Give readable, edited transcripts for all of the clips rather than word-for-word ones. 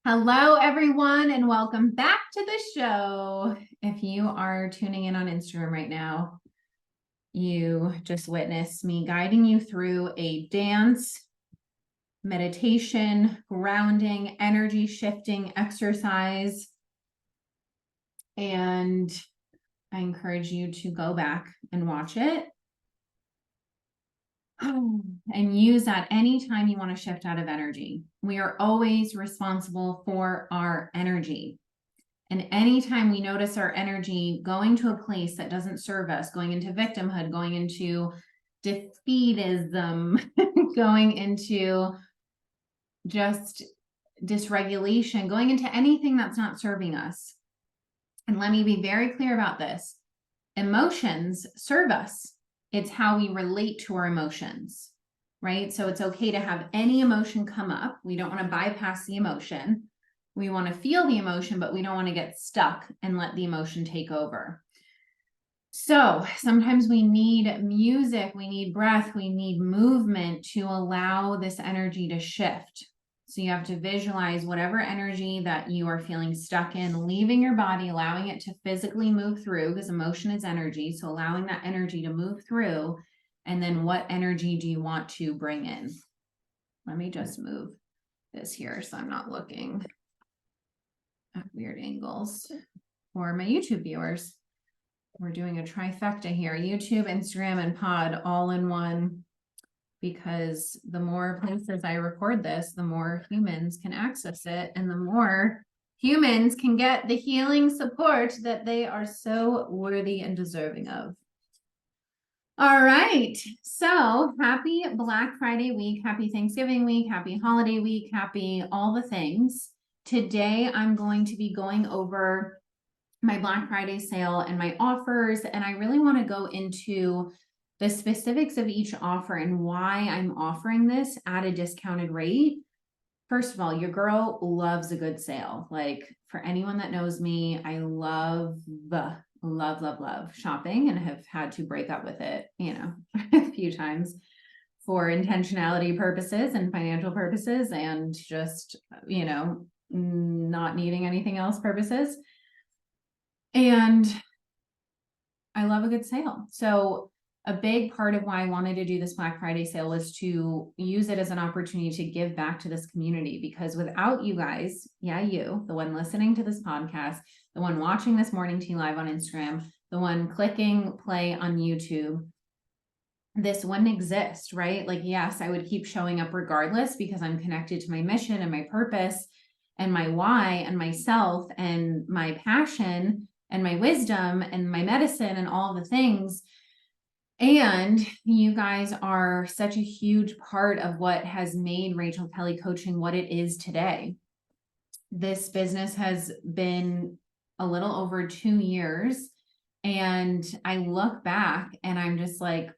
Hello, everyone, and welcome back to the show. If you are tuning in on Instagram right now, you just witnessed me guiding you through a dance, meditation, grounding, energy shifting exercise. And I encourage you to go back and watch it and use that anytime you want to shift out of energy. We are always responsible for our energy. And anytime we notice our energy going to a place that doesn't serve us, going into victimhood, going into defeatism, going into just dysregulation, going into anything that's not serving us. And let me be very clear about this. Emotions serve us. It's how we relate to our emotions, right? So it's okay to have any emotion come up. We don't want to bypass the emotion. We want to feel the emotion, but we don't want to get stuck and let the emotion take over. So sometimes we need music, we need breath, we need movement to allow this energy to shift. So you have to visualize whatever energy that you are feeling stuck in, leaving your body, allowing it to physically move through, because emotion is energy. So allowing that energy to move through. And then what energy do you want to bring in? Let me just move this here so I'm not looking at weird angles for my YouTube viewers. We're doing a trifecta here, YouTube, Instagram, and pod all in one, because the more places I record this, the more humans can access it, and the more humans can get the healing support that they are so worthy and deserving of. All right, so happy Black Friday week, happy Thanksgiving week, happy holiday week, happy all the things. Today, I'm going to be going over my Black Friday sale and my offers, and I really want to go into the specifics of each offer and why I'm offering this at a discounted rate. First of all, your girl loves a good sale. Like, for anyone that knows me, I love shopping and have had to break up with it, a few times for intentionality purposes and financial purposes and just, not needing anything else purposes. And I love a good sale. So a big part of why I wanted to do this Black Friday sale was to use it as an opportunity to give back to this community, because without you guys, you, the one listening to this podcast, the one watching this morning tea live on Instagram, the one clicking play on YouTube, this wouldn't exist, right? Like, yes, I would keep showing up regardless because I'm connected to my mission and my purpose and my why and myself and my passion and my wisdom and my medicine and all the things. And you guys are such a huge part of what has made Rachel Kelly Coaching what it is today. This business has been a little over 2 years, and I look back and I'm just like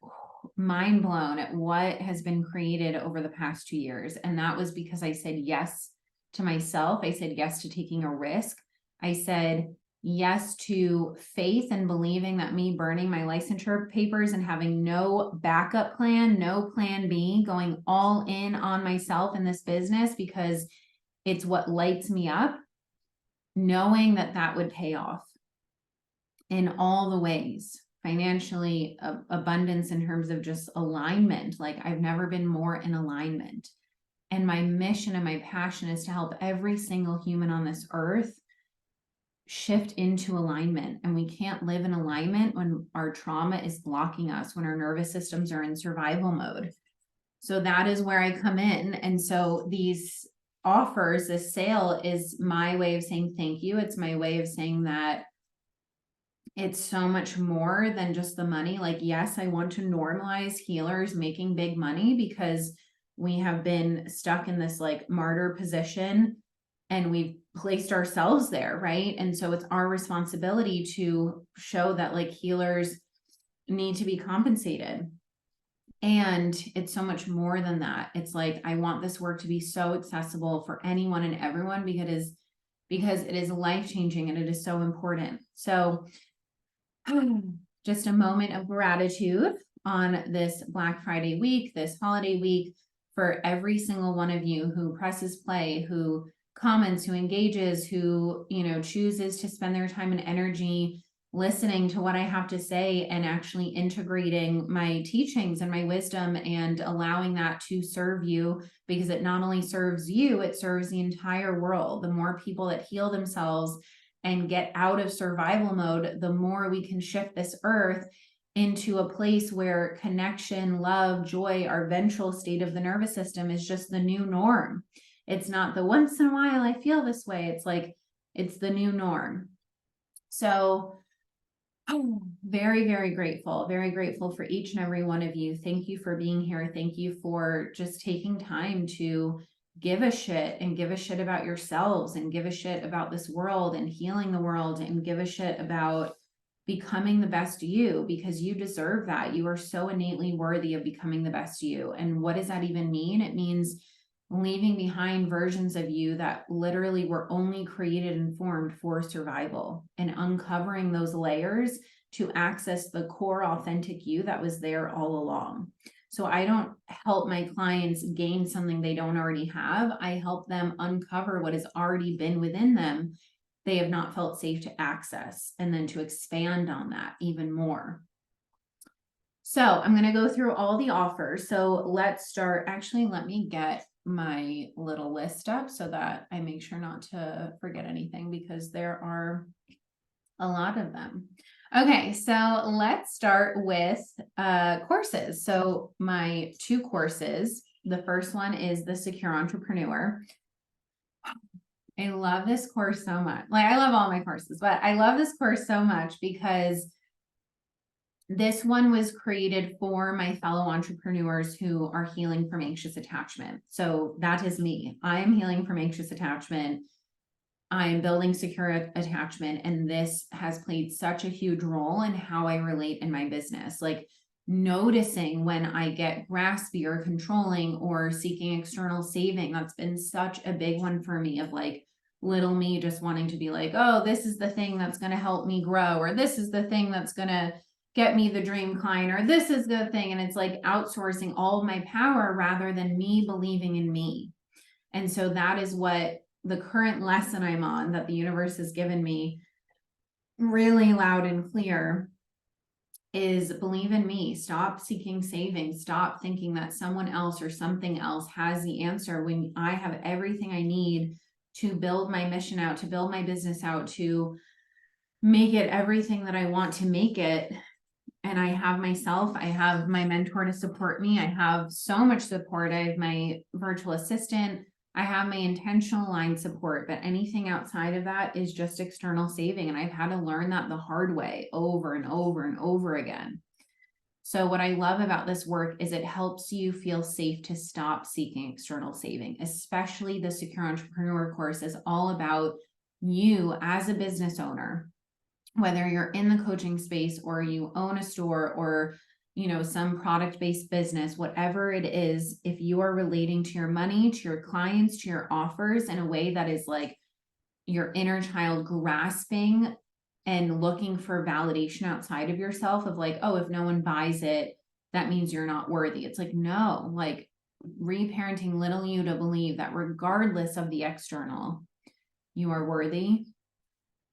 mind blown at what has been created over the past 2 years. And that was because I said yes to myself. I said yes to taking a risk. I said yes to faith and believing that me burning my licensure papers and having no backup plan, no plan B, going all in on myself in this business because it's what lights me up, knowing that that would pay off in all the ways, financially, abundance in terms of just alignment. Like, I've never been more in alignment. And my mission and my passion is to help every single human on this earth shift into alignment. And we can't live in alignment when our trauma is blocking us, when our nervous systems are in survival mode. So that is where I come in. And so these offers, this sale is my way of saying thank you. It's my way of saying that it's so much more than just the money. Like, yes, I want to normalize healers making big money because we have been stuck in this like martyr position and we've placed ourselves there, right? And so it's our responsibility to show that like healers need to be compensated. And it's so much more than that. It's like, I want this work to be so accessible for anyone and everyone because it is life-changing and it is so important. So just a moment of gratitude on this Black Friday week, this holiday week, for every single one of you who presses play, who comments, who engages, who, you know, chooses to spend their time and energy listening to what I have to say and actually integrating my teachings and my wisdom and allowing that to serve you, because it not only serves you, it serves the entire world. The more people that heal themselves and get out of survival mode, the more we can shift this earth into a place where connection, love, joy, our ventral state of the nervous system is just the new norm. It's not the once in a while I feel this way. It's like, it's the new norm. So very, very grateful for each and every one of you. Thank you for being here. Thank you for just taking time to give a shit and give a shit about yourselves and give a shit about this world and healing the world and give a shit about becoming the best you, because you deserve that. You are so innately worthy of becoming the best you. And what does that even mean? It means leaving behind versions of you that literally were only created and formed for survival, and uncovering those layers to access the core authentic you that was there all along. So I don't help my clients gain something they don't already have. I help them uncover what has already been within them they have not felt safe to access, and then to expand on that even more. So I'm going to go through all the offers. So let's start. Actually, let me get my little list up so that I make sure not to forget anything, because there are a lot of them. Okay, so let's start with courses. So my 2 courses, the first one is the Secure Entrepreneur. I love this course so much. Like, I love all my courses, but I love this course so much because this one was created for my fellow entrepreneurs who are healing from anxious attachment. So that is me. I am healing from anxious attachment. I am building secure attachment. And this has played such a huge role in how I relate in my business. Like, noticing when I get graspy or controlling or seeking external saving. That's been such a big one for me, of like little me just wanting to be like, oh, this is the thing that's going to help me grow, or this is the thing that's going to get me the dream client, or this is the thing. And it's like outsourcing all of my power rather than me believing in me. And so that is what the current lesson I'm on, that the universe has given me really loud and clear, is believe in me. Stop seeking savings. Stop thinking that someone else or something else has the answer, when I have everything I need to build my mission out, to build my business out, to make it everything that I want to make it. And I have myself, I have my mentor to support me. I have so much support. I have my virtual assistant. I have my intentional line support, but anything outside of that is just external saving. And I've had to learn that the hard way over and over and over again. So what I love about this work is it helps you feel safe to stop seeking external saving. Especially the Secure Entrepreneur course is all about you as a business owner, whether you're in the coaching space or you own a store or, you know, some product-based business, whatever it is. If you are relating to your money, to your clients, to your offers in a way that is like your inner child grasping and looking for validation outside of yourself, of like, oh, if no one buys it, that means you're not worthy. It's like, no, like reparenting little you to believe that regardless of the external, you are worthy.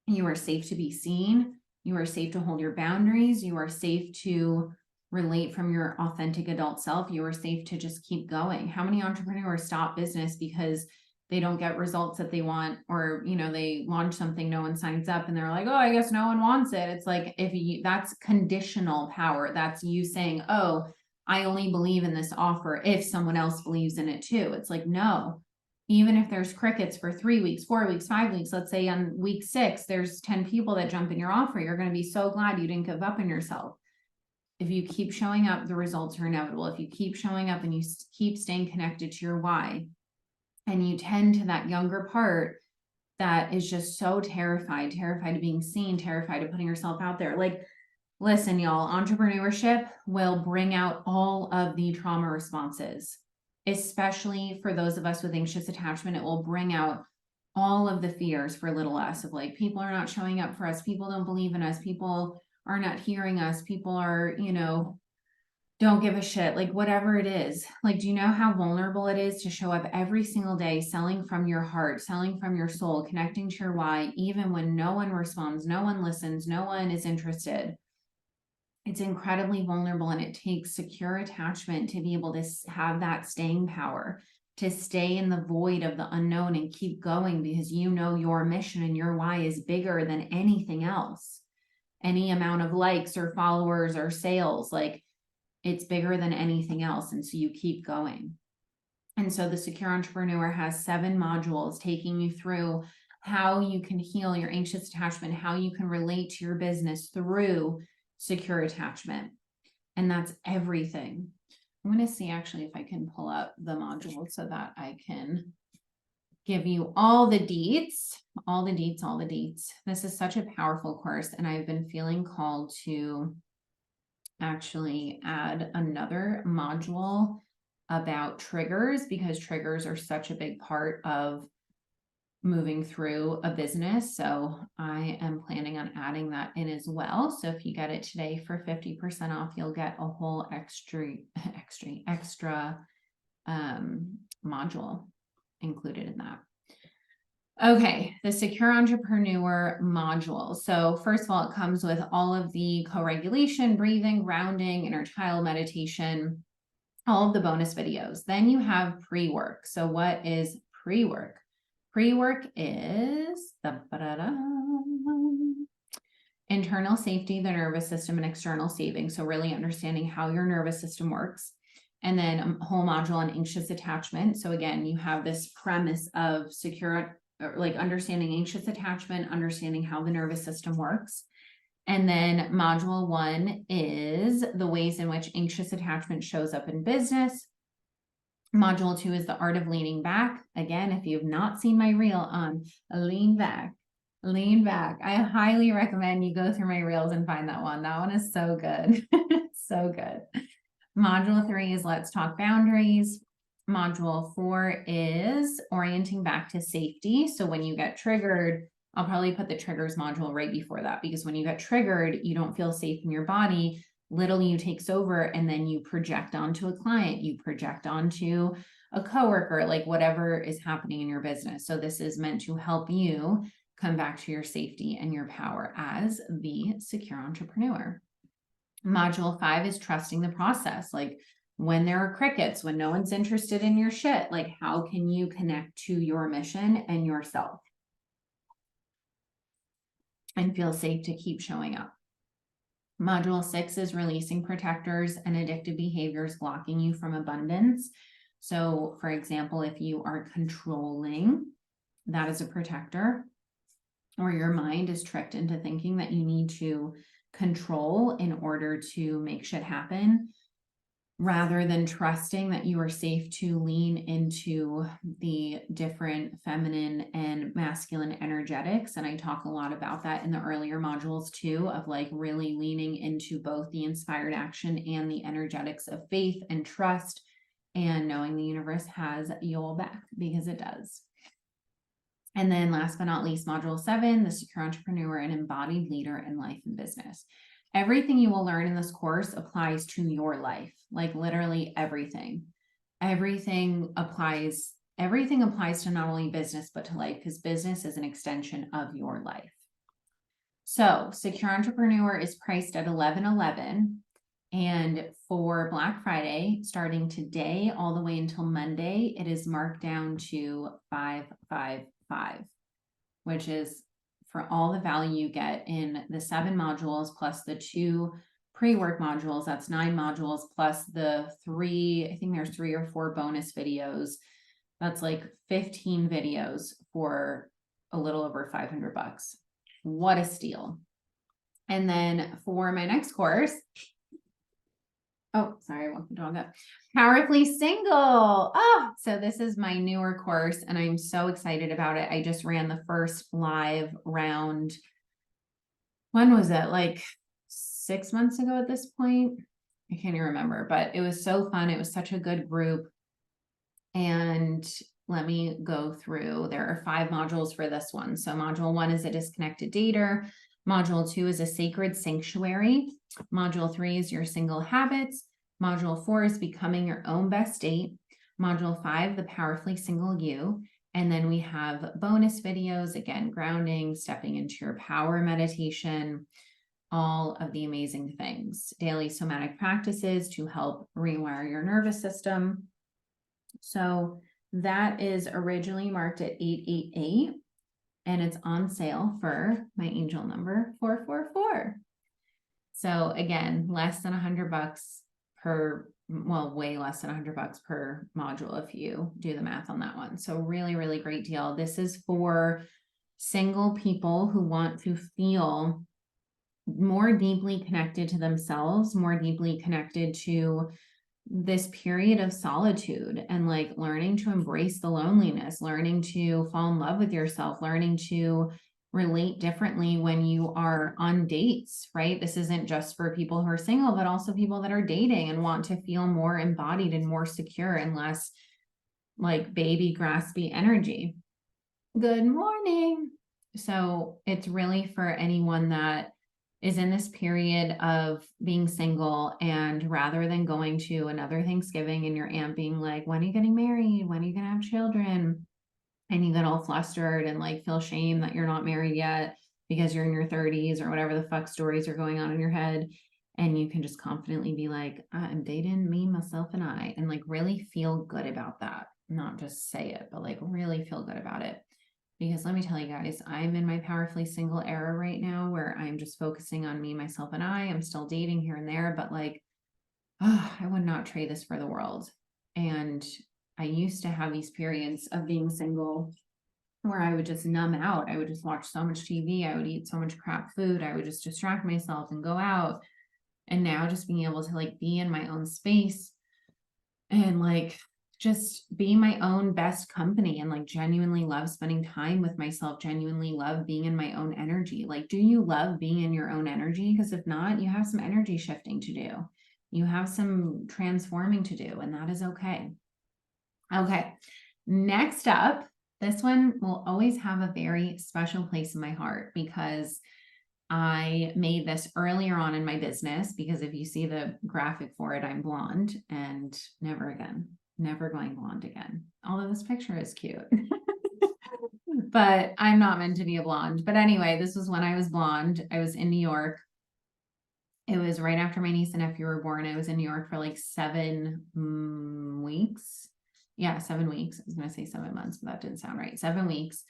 You are safe to be seen. You are safe to hold your boundaries. You are safe to relate from your authentic adult self. You are safe to just keep going. How many entrepreneurs stop business because they don't get results that they want, or, you know, they launch something, no one signs up, and they're like, oh, I guess no one wants it. It's like, if you, that's conditional power. That's you saying, oh, I only believe in this offer if someone else believes in it too. It's like, no, even if there's crickets for 3 weeks, 4 weeks, 5 weeks, let's say on week 6, there's 10 people that jump in your offer, you're going to be so glad you didn't give up on yourself. If you keep showing up, the results are inevitable. If you keep showing up and you keep staying connected to your why, and you tend to that younger part that is just so terrified of being seen, terrified of putting yourself out there. Like, listen, y'all, entrepreneurship will bring out all of the trauma responses, especially for those of us with anxious attachment. It will bring out all of the fears for little us, of like, people are not showing up for us. People don't believe in us. People are not hearing us. People are, you know, don't give a shit, like whatever it is. Like, do you know how vulnerable it is to show up every single day, selling from your heart, selling from your soul, connecting to your why, even when no one responds, no one listens, no one is interested? It's incredibly vulnerable, and it takes secure attachment to be able to have that staying power, to stay in the void of the unknown and keep going, because you know your mission and your why is bigger than anything else. Any amount of likes or followers or sales, like, it's bigger than anything else. And so you keep going. And so the Secure Entrepreneur has 7 modules taking you through how you can heal your anxious attachment, how you can relate to your business through secure attachment. And that's everything. I'm going to see actually if I can pull up the module so that I can give you all the deets, all the deets, all the deets. This is such a powerful course, and I've been feeling called to actually add another module about triggers, because triggers are such a big part of moving through a business. So I am planning on adding that in as well. So if you get it today for 50% off, you'll get a whole extra module included in that. Okay, the Secure Entrepreneur module. So first of all, it comes with all of the co-regulation, breathing, grounding, inner child meditation, all of the bonus videos. Then you have pre-work. So what is pre-work? Pre-work is internal safety, the nervous system, and external saving. So really understanding how your nervous system works. And then a whole module on anxious attachment. So again, you have this premise of secure, like understanding anxious attachment, understanding how the nervous system works. And then module 1 is the ways in which anxious attachment shows up in business. Module 2 is the art of leaning back. Again, if you've not seen my reel on lean back, I highly recommend you go through my reels and find that one. That one is so good. So good. Module 3 is let's talk boundaries. Module 4 is orienting back to safety. So when you get triggered, I'll probably put the triggers module right before that, because when you get triggered, you don't feel safe in your body. Little you takes over, and then you project onto a client, you project onto a coworker, like whatever is happening in your business. So this is meant to help you come back to your safety and your power as the secure entrepreneur. Module 5 is trusting the process. Like when there are crickets, when no one's interested in your shit, like how can you connect to your mission and yourself and feel safe to keep showing up? Module 6 is releasing protectors and addictive behaviors blocking you from abundance. So for example, if you are controlling, that is a protector, or your mind is tricked into thinking that you need to control in order to make shit happen, rather than trusting that you are safe to lean into the different feminine and masculine energetics. And I talk a lot about that in the earlier modules too, of like really leaning into both the inspired action and the energetics of faith and trust, and knowing the universe has your back, because it does. And then last but not least, module 7, the secure entrepreneur and embodied leader in life and business. Everything you will learn in this course applies to your life, like literally everything. Everything applies to not only business, but to life, because business is an extension of your life. So Secure Entrepreneur is priced at $11.11. And for Black Friday, starting today all the way until Monday, it is marked down to $555, which is for all the value you get in the 7 modules plus the 2 pre-work modules. That's 9 modules plus the 3, I think there's 3 or 4 bonus videos. That's like 15 videos for a little over $500. What a steal. And then for my next course, oh, sorry, I woke the dog up. Powerfully Single. Oh, so this is my newer course, and I'm so excited about it. I just ran the first live round. When was it? Like 6 months ago at this point? I can't even remember, but it was so fun. It was such a good group. And let me go through. There are 5 modules for this one. So module 1 is a disconnected dater. Module 2 is a sacred sanctuary. Module 3 is your single habits. Module 4 is becoming your own best state. Module 5, the powerfully single you. And then we have bonus videos, again, grounding, stepping into your power meditation, all of the amazing things, daily somatic practices to help rewire your nervous system. So that is originally marked at $888, and it's on sale for my angel number 444. So again, less than $100 per, well, way less than $100 per module if you do the math on that one. So really, really great deal. This is for single people who want to feel more deeply connected to themselves, more deeply connected to this period of solitude, and like learning to embrace the loneliness, learning to fall in love with yourself, learning to relate differently when you are on dates, right? This isn't just for people who are single, but also people that are dating and want to feel more embodied and more secure and less like baby graspy energy. Good morning. So it's really for anyone that is in this period of being single, and rather than going to another Thanksgiving and your aunt being like, when are you getting married? When are you going to have children? And you get all flustered and like feel shame that you're not married yet because you're in your 30s or whatever the fuck stories are going on in your head. And you can just confidently be like, I'm dating me, myself, and I, and like really feel good about that. Not just say it, but like really feel good about it. Because let me tell you guys, I'm in my powerfully single era right now where I'm just focusing on me, myself, and I. I'm still dating here and there, but like, I would not trade this for the world. And I used to have these periods of being single where I would just numb out. I would just watch so much TV. I would eat so much crap food. I would just distract myself and go out. And now just being able to like be in my own space and like just be my own best company and like genuinely love spending time with myself, genuinely love being in my own energy. Like, do you love being in your own energy? Because if not, you have some energy shifting to do. You have some transforming to do, and that is okay. Okay, next up, this one will always have a very special place in my heart because I made this earlier on in my business, because if you see the graphic for it, I'm blonde, and never again, never going blonde again. Although this picture is cute, but I'm not meant to be a blonde. But anyway, this was when I was blonde. I was in New York. It was right after my niece and nephew were born. I was in New York for like 7 weeks. Yeah, 7 weeks. I was going to say 7 months, but that didn't sound right. 7 weeks.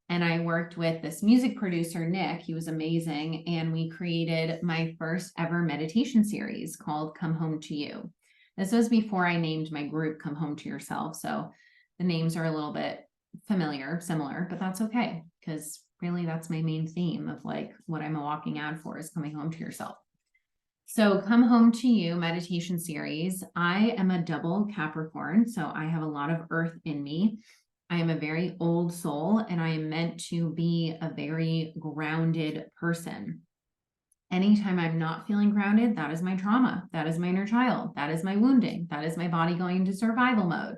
And I worked with this music producer, Nick. He was amazing. And we created my first ever meditation series called Come Home to You. This was before I named my group Come Home to Yourself. So the names are a little bit similar, but that's okay. Because really that's my main theme of like what I'm a walking ad for is coming home to yourself. So Come Home to You meditation series. I am a double Capricorn, so I have a lot of earth in me. I am a very old soul, and I am meant to be a very grounded person. Anytime I'm not feeling grounded, that is my trauma. That is my inner child. That is my wounding. That is my body going into survival mode.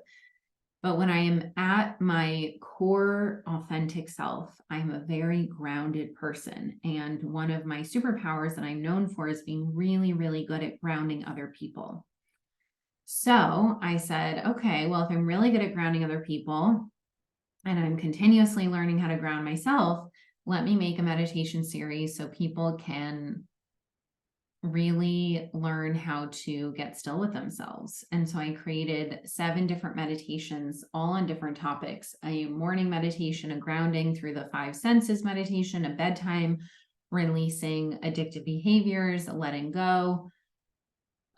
But when I am at my core authentic self, I'm a very grounded person. And one of my superpowers that I'm known for is being really, really good at grounding other people. So I said, okay, well, if I'm really good at grounding other people and I'm continuously learning how to ground myself, let me make a meditation series so people can really learn how to get still with themselves. And so I created 7 different meditations, all on different topics: a morning meditation, a grounding through the 5 senses meditation, a bedtime, releasing addictive behaviors, a letting go.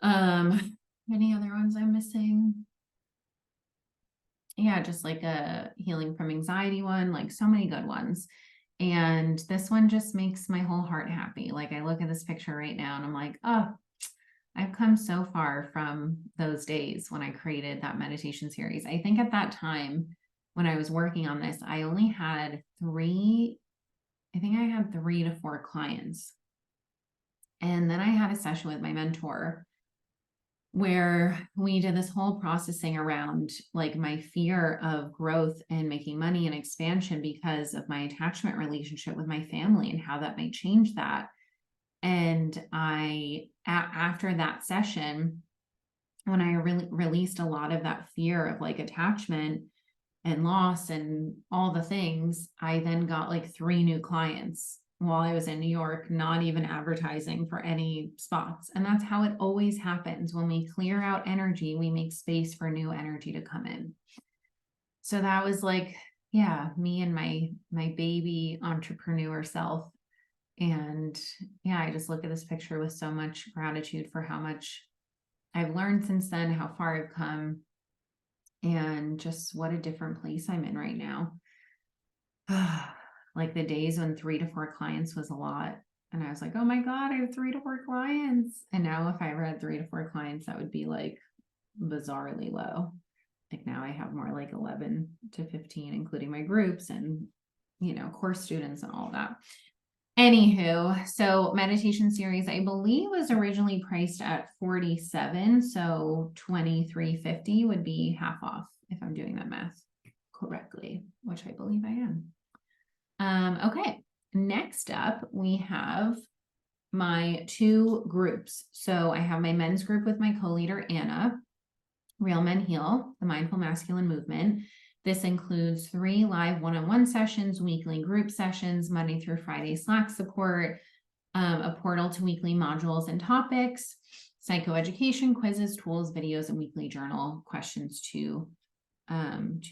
Any other ones I'm missing? Yeah, just like a healing from anxiety one, like so many good ones. And this one just makes my whole heart happy. Like I look at this picture right now and I'm like, oh, I've come so far from those days when I created that meditation series. I think at that time when I was working on this, I only had 3 to 4 clients. And then I had a session with my mentor where we did this whole processing around like my fear of growth and making money and expansion because of my attachment relationship with my family and how that might change that. And after that session, when I really released a lot of that fear of like attachment and loss and all the things, I then got like 3 new clients while I was in New York, not even advertising for any spots. And that's how it always happens. When we clear out energy, we make space for new energy to come in. So that was like, yeah, me and my baby entrepreneur self. And yeah, I just look at this picture with so much gratitude for how much I've learned since then, how far I've come, and just what a different place I'm in right now. Like the days when 3 to 4 clients was a lot. And I was like, oh my God, I have 3 to 4 clients. And now if I ever had 3 to 4 clients, that would be like bizarrely low. Like now I have more like 11 to 15, including my groups and, you know, course students and all that. Anywho, so meditation series, I believe, was originally priced at 47. So 23.50 would be half off if I'm doing that math correctly, which I believe I am. Okay, next up we have my 2 groups. So I have my men's group with my co-leader, Anna, Real Men Heal, the Mindful Masculine Movement. This includes 3 live one-on-one sessions, weekly group sessions, Monday through Friday Slack support, a portal to weekly modules and topics, psychoeducation, quizzes, tools, videos, and weekly journal questions to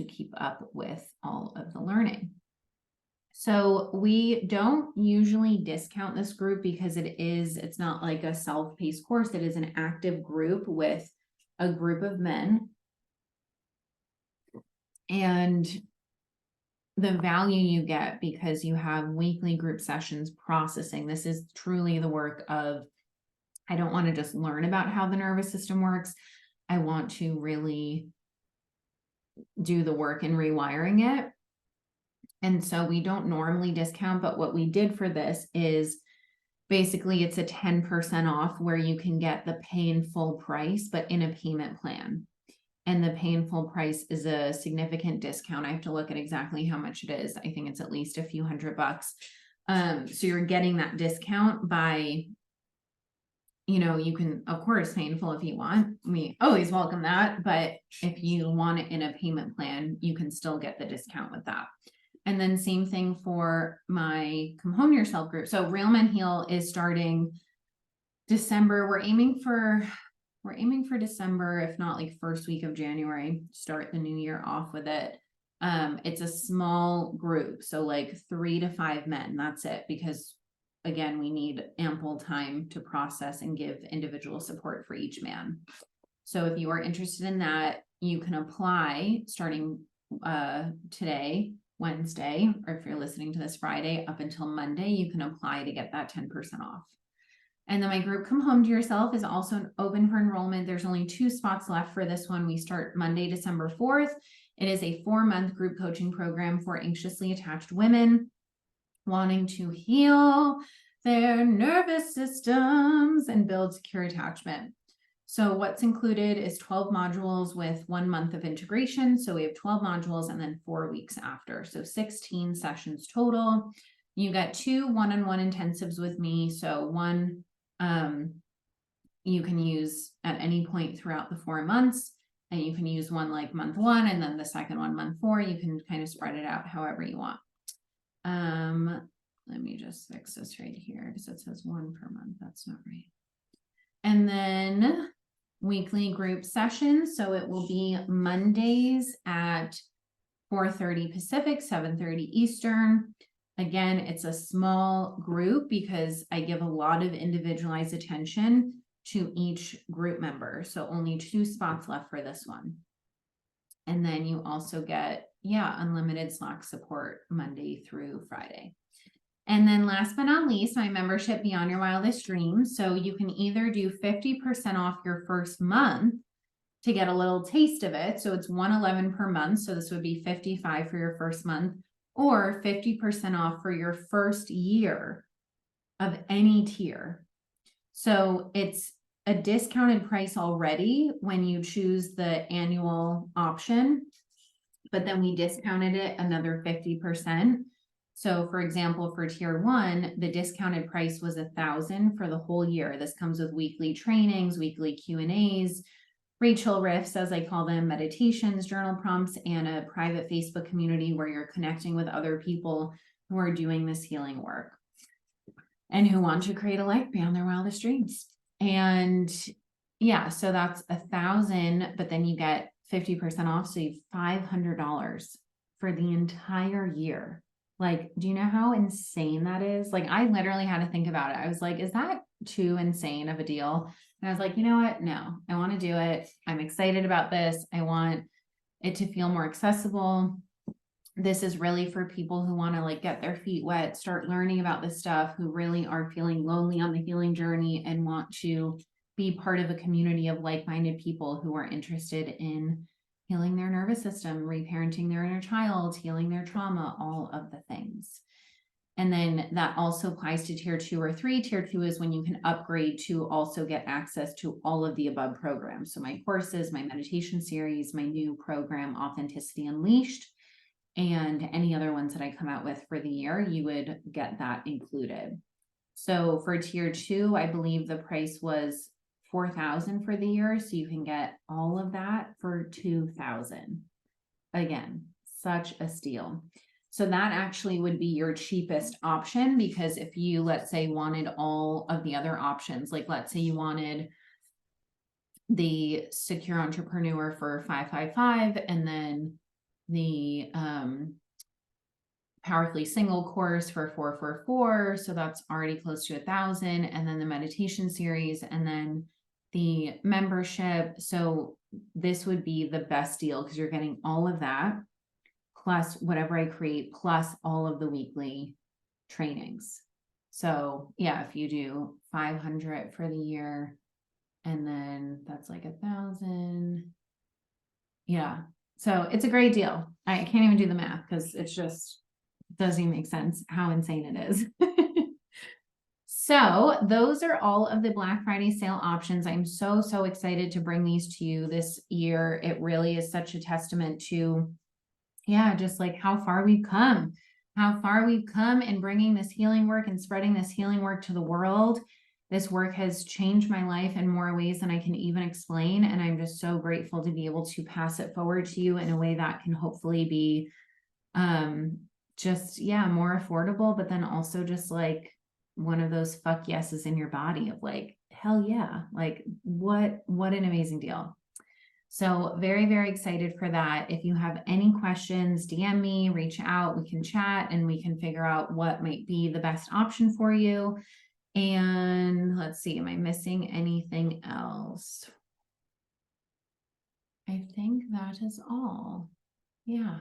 keep up with all of the learning. So we don't usually discount this group because it's not like a self-paced course. It is an active group with a group of men. And the value you get because you have weekly group sessions processing. This is truly the work of, I don't want to just learn about how the nervous system works. I want to really do the work in rewiring it. And so we don't normally discount, but what we did for this is basically it's a 10% off where you can get the pay in full price, but in a payment plan. And the pay in full price is a significant discount. I have to look at exactly how much it is. I think it's at least a few $100. So you're getting that discount by, you know, you can, of course, pay in full if you want. We always welcome that. But if you want it in a payment plan, you can still get the discount with that. And then same thing for my Come Home to Yourself group. So Real Men Heal is starting December. We're aiming for December, if not like first week of January, start the new year off with it. It's a small group, so like 3 to 5 men, that's it, because again, we need ample time to process and give individual support for each man. So if you are interested in that, you can apply starting today, Wednesday, or if you're listening to this Friday, up until Monday, you can apply to get that 10% off. And then my group Come Home to Yourself is also open for enrollment. There's only 2 spots left for this one. We start Monday, December 4th. It is a 4-month group coaching program for anxiously attached women wanting to heal their nervous systems and build secure attachment. So what's included is 12 modules with 1 month of integration. So we have 12 modules and then 4 weeks after. So 16 sessions total. You get 2 one-on-one intensives with me. So one you can use at any point throughout the 4 months, and you can use one like month 1 and then the second one month 4. You can kind of spread it out however you want. Let me just fix this right here because it says 1 per month. That's not right. And then weekly group sessions. So it will be Mondays at 4:30 Pacific, 7:30 Eastern. Again, it's a small group because I give a lot of individualized attention to each group member. So only 2 spots left for this one. And then you also get, unlimited Slack support Monday through Friday. And then last but not least, my membership Beyond Your Wildest Dreams. So you can either do 50% off your first month to get a little taste of it. So it's $111 per month. So this would be $55 for your first month, or 50% off for your first year of any tier. So it's a discounted price already when you choose the annual option, but then we discounted it another 50%. So for example, for tier 1, the discounted price was $1,000 for the whole year. This comes with weekly trainings, weekly Q&As, Rachel Riffs, as I call them, meditations, journal prompts, and a private Facebook community where you're connecting with other people who are doing this healing work and who want to create a life beyond their wildest dreams. And yeah, so that's $1,000, but then you get 50% off. So you have $500 for the entire year. Like, do you know how insane that is? Like, I literally had to think about it. I was like, is that too insane of a deal? And I was like, you know what? No, I want to do it. I'm excited about this. I want it to feel more accessible. This is really for people who want to like get their feet wet, start learning about this stuff, who really are feeling lonely on the healing journey and want to be part of a community of like-minded people who are interested in healing their nervous system, reparenting their inner child, healing their trauma, all of the things. And then that also applies to tier 2 or 3. Tier 2 is when you can upgrade to also get access to all of the above programs. So my courses, my meditation series, my new program, Authenticity Unleashed, and any other ones that I come out with for the year, you would get that included. So for tier 2, I believe the price was $4,000 for the year. So you can get all of that for $2,000. Again, such a steal. So that actually would be your cheapest option, because if you, let's say, wanted all of the other options, like let's say you wanted the Secure Entrepreneur for $555, and then the Powerfully Single course for $444. So that's already close to $1,000. And then the meditation series, and then the membership. So this would be the best deal because you're getting all of that plus whatever I create, plus all of the weekly trainings. So yeah, if you do 500 for the year, and then that's like 1,000. Yeah. So it's a great deal. I can't even do the math because it's just doesn't even make sense how insane it is. So those are all of the Black Friday sale options. I'm so excited to bring these to you this year. It really is such a testament to, yeah, just like how far we've come in bringing this healing work and spreading this healing work to the world. This work has changed my life in more ways than I can even explain. And I'm just so grateful to be able to pass it forward to you in a way that can hopefully be just, yeah, more affordable, but then also just like one of those fuck yeses in your body of like, hell yeah, like what an amazing deal. So very excited for that. If you have any questions, DM me, reach out, we can chat and we can figure out what might be the best option for you. And let's see, am I missing anything else? I think that is all. Yeah.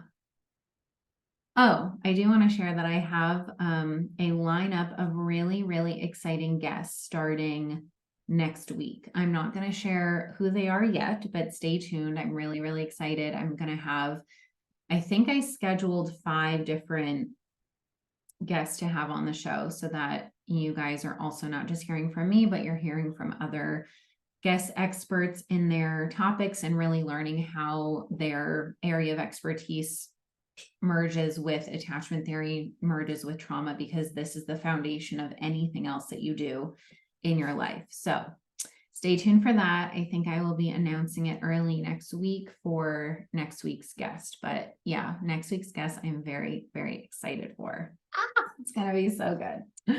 Oh, I do want to share that I have a lineup of really exciting guests starting next week. I'm not going to share who they are yet, but stay tuned. I'm really excited. I'm going to have, I think I scheduled 5 different guests to have on the show so that you guys are also not just hearing from me, but you're hearing from other guest experts in their topics and really learning how their area of expertise merges with attachment theory, merges with trauma, because this is the foundation of anything else that you do in your life. So stay tuned for that. I think I will be announcing it early next week for next week's guest. But yeah, next week's guest, I'm very excited for. It's going to be so good.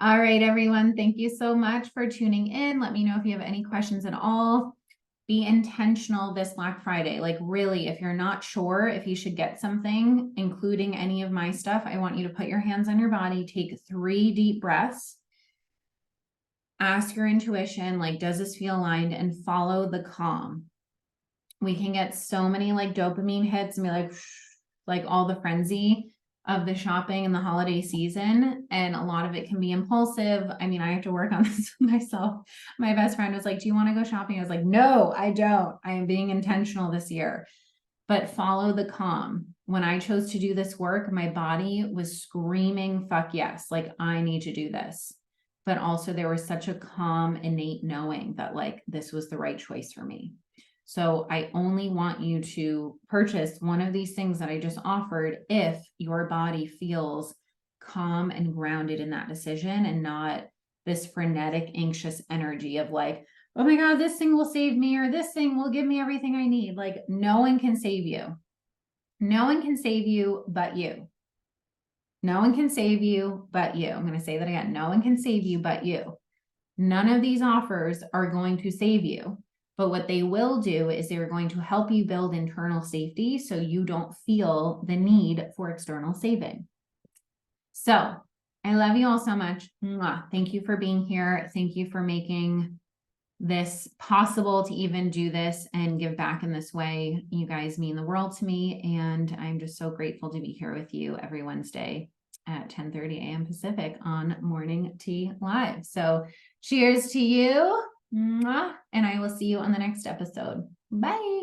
All right, everyone. Thank you so much for tuning in. Let me know if you have any questions at all. Be intentional this Black Friday. Like really, if you're not sure if you should get something, including any of my stuff, I want you to put your hands on your body, take 3 deep breaths, ask your intuition, like, does this feel aligned, and follow the calm. We can get so many like dopamine hits and be like all the frenzy of the shopping and the holiday season. And a lot of it can be impulsive. I mean, I have to work on this myself. My best friend was like, do you want to go shopping? I was like, no, I don't. I am being intentional this year, but follow the calm. When I chose to do this work, my body was screaming, fuck yes. Like I need to do this. But also there was such a calm, innate knowing that like, this was the right choice for me. So I only want you to purchase one of these things that I just offered if your body feels calm and grounded in that decision and not this frenetic, anxious energy of like, oh my God, this thing will save me, or this thing will give me everything I need. Like, no one can save you. No one can save you but you. No one can save you but you. I'm going to say that again. No one can save you but you. None of these offers are going to save you. But what they will do is they're going to help you build internal safety so you don't feel the need for external saving. So I love you all so much. Mwah. Thank you for being here. Thank you for making this possible to even do this and give back in this way. You guys mean the world to me. And I'm just so grateful to be here with you every Wednesday at 10:30 a.m. Pacific on Morning Tea Live. So cheers to you. Mwah. And I will see you on the next episode. Bye.